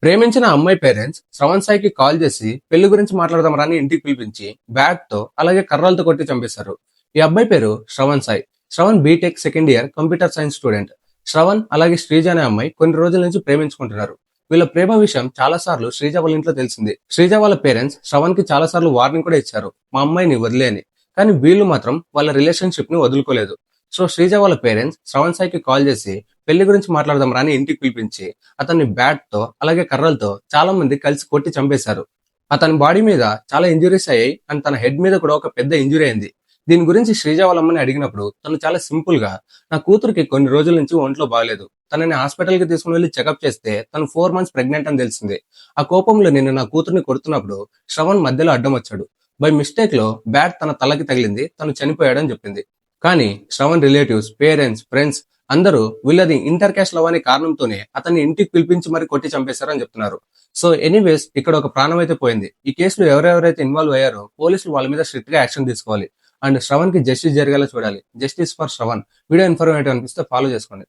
ప్రేమించిన అమ్మాయి పేరెంట్స్ శ్రవణ్ సాయికి కాల్ చేసి పెళ్లి గురించి మాట్లాడదాం రాని ఇంటికి పిలిపించి బ్యాట్ తో అలాగే కర్రలతో కొట్టి చంపేశారు. ఈ అబ్బాయి పేరు Shravan Sai. Shravan BTech second year computer science student. Shravan అలాగే శ్రీజ అనే అమ్మాయి కొన్ని రోజుల నుంచి ప్రేమించుకుంటున్నారు. వీళ్ళ ప్రేమ విషయం చాలా సార్లు శ్రీజ వాళ్ళ ఇంట్లో తెలిసింది. శ్రీజ వాళ్ళ పేరెంట్స్ శ్రవణ్ కి చాలా సార్లు వార్నింగ్ కూడా ఇచ్చారు, మా అమ్మాయిని వదిలే అని. కానీ వీళ్ళు మాత్రం వాళ్ళ రిలేషన్షిప్ ని వదులుకోలేదు. సో శ్రీజ వాళ్ళ పేరెంట్స్ శ్రవణ్ సాయికి కాల్ చేసి పెళ్లి గురించి మాట్లాడదాం రాని ఇంటికి పిలిపించి అతన్ని బ్యాట్ తో అలాగే కర్రలతో చాలా మంది కలిసి కొట్టి చంపేశారు. అతని బాడీ మీద చాలా ఇంజురీస్ అయ్యాయి అండ్ తన హెడ్ మీద కూడా ఒక పెద్ద ఇంజురీ అయింది. దీని గురించి శ్రీజ వాళ్ళమ్మని అడిగినప్పుడు తను చాలా సింపుల్ గా, నా కూతురికి కొన్ని రోజుల నుంచి ఒంట్లో బాగలేదు, తనని హాస్పిటల్ కి తీసుకుని వెళ్లి చెకప్ చేస్తే తను 4 months ప్రెగ్నెంట్ అని తెలిసింది. ఆ కోపంలో నేను నా కూతుర్ని కొడుతున్నప్పుడు శ్రవణ్ మధ్యలో అడ్డం వచ్చాడు. బై మిస్టేక్ లో బ్యాట్ తన తలకి తగిలింది, తను చనిపోయాడని చెప్పింది. కానీ శ్రవణ్ రిలేటివ్స్, పేరెంట్స్, ఫ్రెండ్స్ అందరూ వీళ్ళది ఇంటర్ క్యాస్ట్ లవ్ అనే కారణంతోనే అతన్ని ఇంటికి పిలిపించి మరి కొట్టి చంపేశారని చెప్తున్నారు. సో ఎనీవేస్ ఇక్కడ ఒక ప్రాణం అయితే పోయింది. ఈ కేసులో ఎవరెవరైతే ఇన్వాల్వ్ అయ్యారో పోలీసులు వాళ్ళ మీద స్ట్రిక్ట్ గా యాక్షన్ తీసుకోవాలి అండ్ శ్రవణ్ కి జస్టిస్ జరిగేలా చూడాలి. Justice for Shravan. Video informative అనిపిస్తే ఫాలో చేసుకోండి.